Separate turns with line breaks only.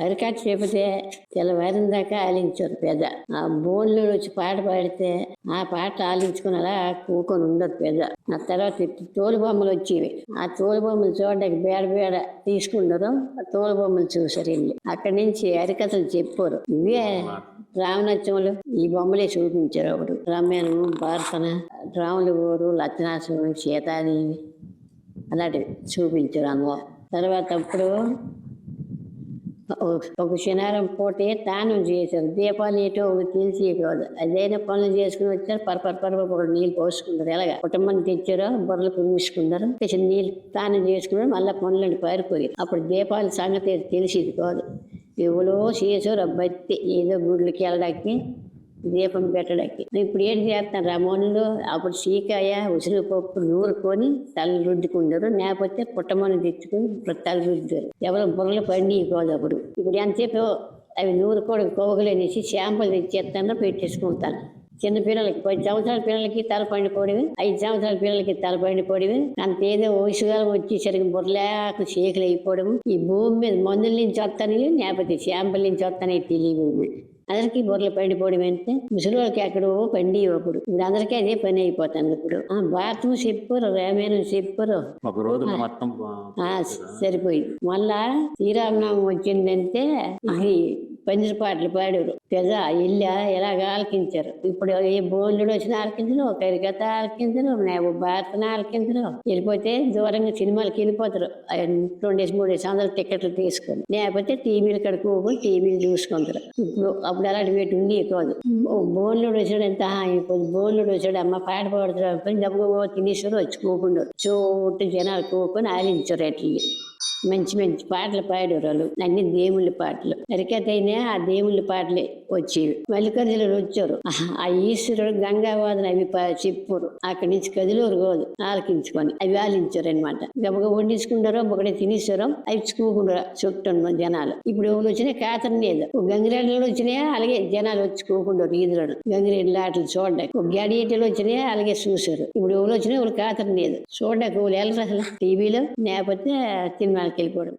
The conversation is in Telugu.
అరికట్ట చెబితే తెల్లవారిన దాకా ఆలించారు పెద్ద. ఆ బోన్లో వచ్చి పాట పాడితే ఆ పాట ఆలించుకుని అలా కూకొని ఉండదు పెద్ద. ఆ తర్వాత తోలు బొమ్మలు వచ్చేవి. ఆ తోలు బొమ్మలు చూడడానికి బేడ తీసుకున్నారు. ఆ తోలు బొమ్మలు చూసారు వెళ్ళి. అక్కడి నుంచి హరికథలు చెప్పారు. ఇవే రామనత్యములు ఈ బొమ్మలే చూపించారు. అప్పుడు రమ్యను, భారతన, రాములు గోరు, లక్ష్మణాసుడు, సీతాదేవి అలాంటివి చూపించారు అన్న. తర్వాత అప్పుడు ఒక శనివారం పూటే తానం చేశారు. దీపాలు ఏటో తెలిసి కాదు. అదైనా పనులు చేసుకుని వచ్చారు. పరపర ఒకటి నీళ్ళు పోసుకున్నారు. ఎలాగా కుటుంబం తెచ్చారో బుర్రలు పుంగించుకున్నారు. నీళ్ళు తానం చేసుకున్నారు. మళ్ళీ పనులండి పారిపోయి అప్పుడు దీపాల సంగతి తెలిసేది కాదు. ఎవరో చేసారు అబ్బాయి ఏదో గుడ్లకి వెళ్ళడానికి దీపం పెట్టడానికి. ఇప్పుడు ఏం చేస్తాను రమణులు అప్పుడు చీకాయ ఉసిరిపప్పు నూరుకొని తల రుద్దుకుంటారు. లేకపోతే పుట్టమని తెచ్చుకుని తల రుద్దారు. ఎవరో బుర్రలు పండి కాదు. అప్పుడు ఇప్పుడు ఎంతసేపు అవి నూరుకోవడం కోగలేనేసి శాంపుల్ తెచ్చేస్తాను పెట్టేసుకుంటాను. చిన్న పిల్లలకి 10 సంవత్సరాల పిల్లలకి తల పండిపోవడమే, 5 సంవత్సరాల పిల్లలకి తల పండిపోవడమే. అంతేదో వయసుగాలం వచ్చేసరికి బుర్రలేక చీకలు అయిపోవడం. ఈ భూమి మీద మందుల నుంచి వస్తాయి లేకపోతే శాంపుల్ నుంచి వస్తానే తెలియదు. అందరికీ బుర్రలు పండిపోవడం అంటే ముసలికి ఎక్కడో పండి అప్పుడు. ఇప్పుడు అందరికీ అదే పని అయిపోతాను. ఇప్పుడు భారతం చెప్పారు, రామాయణం చెప్పారు, సరిపోయింది. మళ్ళా శ్రీరామనామం వచ్చిందంటే అది పందిరి పాటలు పాడారు. పెద్ద ఇల్లు ఎలాగ ఆలకించారు. ఇప్పుడు ఏ బోన్లుడు వచ్చిన ఆలకించరు, ఒక హరికథ ఆలకించరు, భారతం ఆలకించరు. వెళ్ళిపోతే దూరంగా సినిమాలకి వెళ్ళిపోతారు. 2-3 సంవత్సరాలు టికెట్లు తీసుకొని. లేకపోతే టీవీలు కడుక్కోపోయి టీవీలు చూసుకుంటారు. ఇప్పుడు అప్పుడు అలాంటి పెట్టి ఉండి కాదు. బోన్లుడు వచ్చాడంత బోన్లుడు వచ్చాడు అమ్మ పాట పాడుతాడు డబ్బు తినేసారు వచ్చి కూకుండారు. చోటు జనాలు కూకొని ఆలించారు. అట్లా మంచి మంచి పాటలు పాడారు వాళ్ళు. అన్ని దేవుళ్ళ పాటలు. హరికథ అయినా ఆ దేవుళ్ళ పాటలే వచ్చేవి. మల్లికార్జునులు వచ్చారు. ఆ ఈశ్వరుడు గంగావాదన అవి చెప్పారు. అక్కడి నుంచి కదిలోరు కాదు ఆలకించుకొని అవి ఆలించారు అనమాట. గబగ వండించుకుంటారో ఒకటే తినేసారో అవి చూకుంటారు చుట్టూ జనాలు. ఇప్పుడు ఎవరు వచ్చినా కాతరం లేదు. గంగిరెడ్లు వచ్చినాయా అలాగే జనాలు వచ్చి కూకుంటారు. ఈదులను గంగిరెడ్లు ఆటలు చూడడానికి. గడియటలు వచ్చినాయా అలాగే చూసారు. ఇప్పుడు ఎవరు వచ్చినా వాళ్ళు కాతరం లేదు చూడడానికి. వాళ్ళు వెళ్ళరు అసలు టీవీలో లేకపోతే సినిమాకి వెళ్ళిపోవడం.